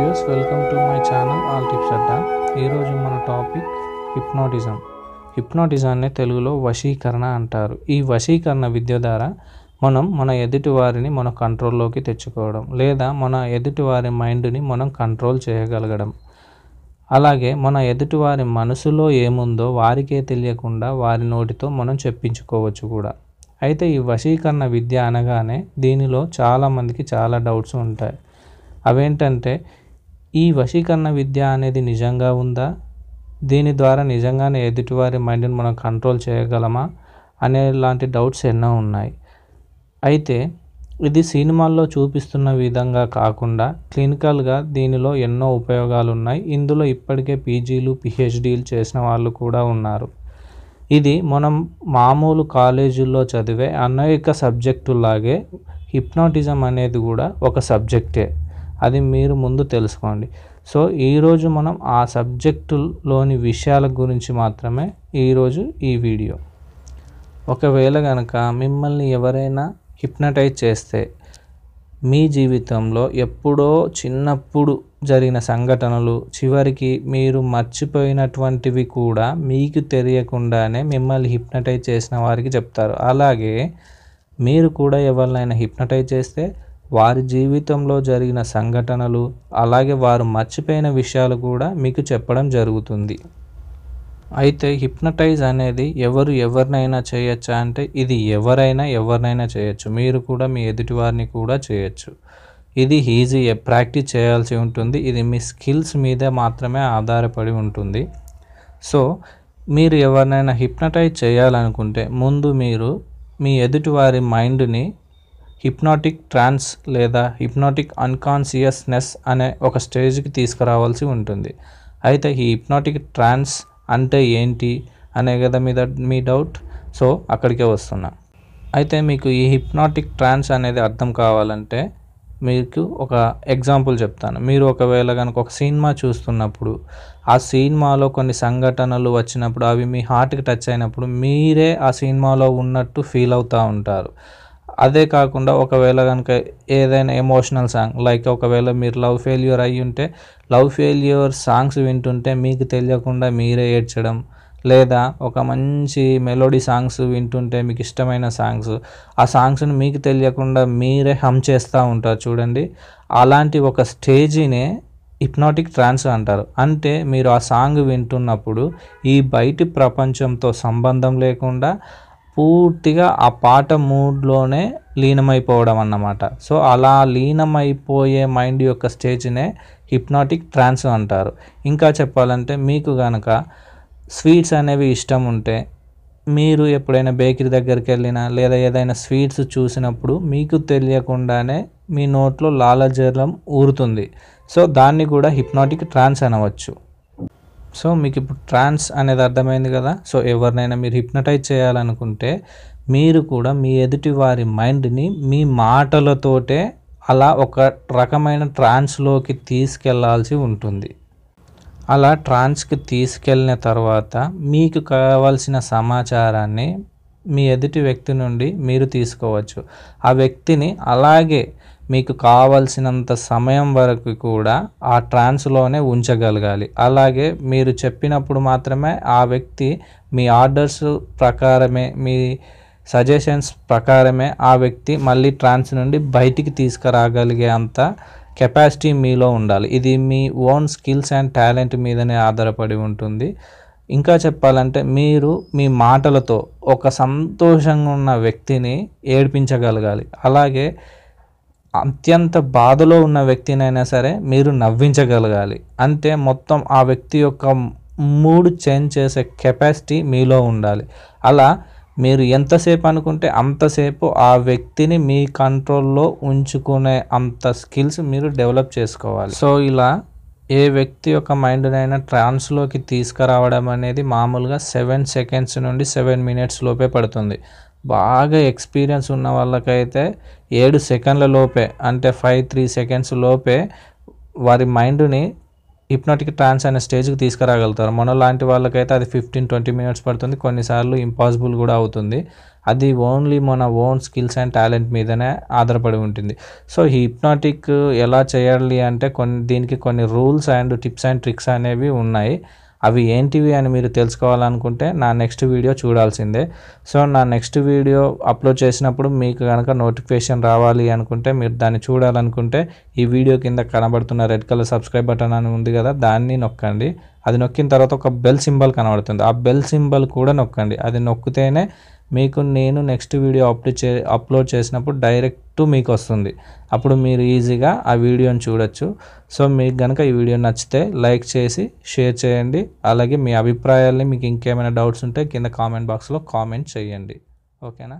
Viewers, welcome to my channel all tips అడ్డా. ఈరోజు మన టాపిక్ హిప్నోటిజం. హిప్నోటిజాన్ని తెలుగులో వశీకరణ అంటారు. ఈ వశీకరణ విద్య ద్వారా మనం మన ఎదుటి వారిని మన కంట్రోల్లోకి తెచ్చుకోవడం, లేదా మన ఎదుటివారి మైండ్ని మనం కంట్రోల్ చేయగలగడం, అలాగే మన ఎదుటివారి మనసులో ఏముందో వారికే తెలియకుండా వారి నోటితో మనం చెప్పించుకోవచ్చు కూడా. అయితే ఈ వశీకరణ విద్య అనగానే దీనిలో చాలామందికి చాలా డౌట్స్ ఉంటాయి. అవేంటంటే, ఈ వశీకరణ విద్య అనేది నిజంగా ఉందా, దీని ద్వారా నిజంగానే ఎదుటివారి మైండ్ని మనం కంట్రోల్ చేయగలమా అనేలాంటి డౌట్స్ ఎన్నో ఉన్నాయి. అయితే ఇది సినిమాల్లో చూపిస్తున్న విధంగా కాకుండా క్లినికల్గా దీనిలో ఎన్నో ఉపయోగాలు ఉన్నాయి. ఇందులో ఇప్పటికే పీజీలు పిహెచ్డీలు చేసిన వాళ్ళు కూడా ఉన్నారు. ఇది మనం మామూలు కాలేజీల్లో చదివే అనేక సబ్జెక్టులాగే హిప్నోటిజం అనేది కూడా ఒక సబ్జెక్టే. అది మీరు ముందు తెలుసుకోండి. సో ఈరోజు మనం ఆ సబ్జెక్టులోని విషయాల గురించి మాత్రమే ఈరోజు ఈ వీడియో. ఒకవేళ కనుక మిమ్మల్ని ఎవరైనా హిప్నటైజ్ చేస్తే, మీ జీవితంలో ఎప్పుడో చిన్నప్పుడు జరిగిన సంఘటనలు చివరికి మీరు మర్చిపోయినటువంటివి కూడా మీకు తెలియకుండానే మిమ్మల్ని హిప్నటైజ్ చేసిన వారికి చెప్తారు. అలాగే మీరు కూడా ఎవరినైనా హిప్నటైజ్ చేస్తే వారి జీవితంలో జరిగిన సంఘటనలు, అలాగే వారు మర్చిపోయిన విషయాలు కూడా మీకు చెప్పడం జరుగుతుంది. అయితే హిప్నటైజ్ అనేది ఎవరినైనా చేయొచ్చా అంటే, ఇది ఎవరినైనా చేయొచ్చు. మీరు కూడా మీ ఎదుటివారిని కూడా చేయొచ్చు. ఇది ఈజీ, ప్రాక్టీస్ చేయాల్సి ఉంటుంది. ఇది మీ స్కిల్స్ మీద మాత్రమే ఆధారపడి ఉంటుంది. సో మీరు ఎవరినైనా హిప్నటైజ్ చేయాలనుకుంటే ముందు మీరు మీ ఎదుటివారి మైండ్ని హిప్నాటిక్ ట్రాన్స్ లేదా హిప్నాటిక్ అన్కాన్షియస్నెస్ అనే ఒక స్టేజ్కి తీసుకురావాల్సి ఉంటుంది. అయితే ఈ హిప్నాటిక్ ట్రాన్స్ అంటే ఏంటి అనే కదా మీ డౌట్. సో అక్కడికే వస్తున్నా. అయితే మీకు ఈ హిప్నాటిక్ ట్రాన్స్ అనేది అర్థం కావాలంటే మీకు ఒక ఎగ్జాంపుల్ చెప్తాను. మీరు ఒకవేళ కనుక ఒక సినిమా చూస్తున్నప్పుడు, ఆ సినిమాలో కొన్ని సంఘటనలు వచ్చినప్పుడు అవి మీ హార్ట్కి టచ్ అయినప్పుడు మీరే ఆ సినిమాలో ఉన్నట్టు ఫీల్ అవుతూ ఉంటారు. అదే కాకుండా ఒకవేళ కనుక ఏదైనా ఎమోషనల్ సాంగ్, లైక్ ఒకవేళ మీరు లవ్ ఫెయిల్యూర్ అయ్యి ఉంటే లవ్ ఫెయిల్యూర్ సాంగ్స్ వింటుంటే మీకు తెలియకుండా మీరే ఏడ్చడం, లేదా ఒక మంచి మెలోడీ సాంగ్స్ వింటుంటే మీకు ఇష్టమైన సాంగ్స్, ఆ సాంగ్స్ని మీకు తెలియకుండా మీరే హమ్ చేస్తూ ఉంటారు చూడండి. అలాంటి ఒక స్టేజీనే హిప్నాటిక్ ట్రాన్స్ అంటారు. అంటే మీరు ఆ సాంగ్ వింటున్నప్పుడు ఈ బయటి ప్రపంచంతో సంబంధం లేకుండా పూర్తిగా ఆ పాట మూడ్లోనే లీనమైపోవడం అన్నమాట. సో అలా లీనమైపోయే మైండ్ యొక్క స్టేజ్నే హిప్నాటిక్ ట్రాన్స్ అంటారు. ఇంకా చెప్పాలంటే, మీకు కనుక స్వీట్స్ అనేవి ఇష్టం ఉంటే మీరు ఎప్పుడైనా బేకరీ దగ్గరికి వెళ్ళినా లేదా ఏదైనా స్వీట్స్ చూసినప్పుడు మీకు తెలియకుండానే మీ నోట్లో లాలాజలం ఊరుతుంది. సో దాన్ని కూడా హిప్నాటిక్ ట్రాన్స్ అనవచ్చు. సో మీకు ఇప్పుడు ట్రాన్స్ అనేది అర్థమైంది కదా. సో ఎవరినైనా మీరు హిప్నటైజ్ చేయాలనుకుంటే మీరు కూడా మీ ఎదుటి వారి మైండ్ని మీ మాటలతోటే అలా ఒక రకమైన ట్రాన్స్లోకి తీసుకెళ్లాల్సి ఉంటుంది. అలా ట్రాన్స్కి తీసుకెళ్ళిన తర్వాత మీకు కావాల్సిన సమాచారాన్ని మీ ఎదుటి వ్యక్తి నుండి మీరు తీసుకోవచ్చు. ఆ వ్యక్తిని అలాగే మీకు కావలసినంత సమయం వరకు కూడా ఆ ట్రాన్స్లోనే ఉంచగలగాలి. అలాగే మీరు చెప్పినప్పుడు మాత్రమే ఆ వ్యక్తి మీ ఆర్డర్స్ ప్రకారమే, మీ సజెషన్స్ ప్రకారమే ఆ వ్యక్తి మళ్ళీ ట్రాన్స్ నుండి బయటికి తీసుకురాగలిగే అంత కెపాసిటీ మీలో ఉండాలి. ఇది మీ ఓన్ స్కిల్స్ అండ్ టాలెంట్ మీదనే ఆధారపడి ఉంటుంది. ఇంకా చెప్పాలంటే, మీరు మీ మాటలతో ఒక సంతోషంగా ఉన్న వ్యక్తిని ఏడ్పించగలగాలి. అలాగే అత్యంత బాధలో ఉన్న వ్యక్తినైనా సరే మీరు నవ్వించగలగాలి. అంటే మొత్తం ఆ వ్యక్తి యొక్క మూడ్ చేంజ్ చేసే కెపాసిటీ మీలో ఉండాలి. అలా మీరు ఎంతసేపు అనుకుంటే అంతసేపు ఆ వ్యక్తిని మీ కంట్రోల్లో ఉంచుకునే అంత స్కిల్స్ మీరు డెవలప్ చేసుకోవాలి. సో ఇలా ఏ వ్యక్తి యొక్క మైండ్నైనా ట్రాన్స్లోకి తీసుకురావడం అనేది మామూలుగా 7 సెకండ్స్ నుండి 7 మినిట్స్ లోపే పడుతుంది. బాగా ఎక్స్పీరియన్స్ ఉన్న వాళ్ళకైతే 7 సెకండ్ల లోపే, అంటే 5-3 సెకండ్స్ లోపే వారి మైండ్ని హిప్నాటిక్ ట్రాన్స్ అనే స్టేజ్కి తీసుకురాగలుగుతారు. మన లాంటి వాళ్ళకైతే అది 15-20 మినిట్స్ పడుతుంది. కొన్నిసార్లు ఇంపాసిబుల్ కూడా అవుతుంది. అది ఓన్లీ మన ఓన్ స్కిల్స్ అండ్ టాలెంట్ మీదనే ఆధారపడి ఉంటుంది. సో హిప్నాటిక్ ఎలా చేయాలి అంటే దీనికి కొన్ని rules and tips and tricks అనేవి ఉన్నాయి. అవి ఏంటివి అని మీరు తెలుసుకోవాలనుకుంటే నా నెక్స్ట్ వీడియో చూడాల్సిందే. సో నా నెక్స్ట్ వీడియో అప్లోడ్ చేసినప్పుడు మీకు కనుక నోటిఫికేషన్ రావాలి అనుకుంటే, మీరు దాన్ని చూడాలనుకుంటే ఈ వీడియో కింద కనబడుతున్న రెడ్ కలర్ సబ్స్క్రైబ్ బటన్ అని ఉంది కదా, దాన్ని నొక్కండి. అది నొక్కిన తర్వాత ఒక బెల్ సింబల్ కనబడుతుంది, ఆ బెల్ సింబల్ కూడా నొక్కండి. అది నొక్కితేనే మీకు నేను నెక్స్ట్ వీడియో అప్లోడ్ చేసినప్పుడు డైరెక్ట్ మీకు వస్తుంది. అప్పుడు మీరు ఈజీగా ఆ వీడియోని చూడొచ్చు. సో మీకు కనుక ఈ వీడియో నచ్చితే లైక్ చేసి షేర్ చేయండి. అలాగే మీ అభిప్రాయాల్ని, మీకు ఇంకేమైనా డౌట్స్ ఉంటే కింద కామెంట్ బాక్స్లో కామెంట్ చేయండి. ఓకేనా?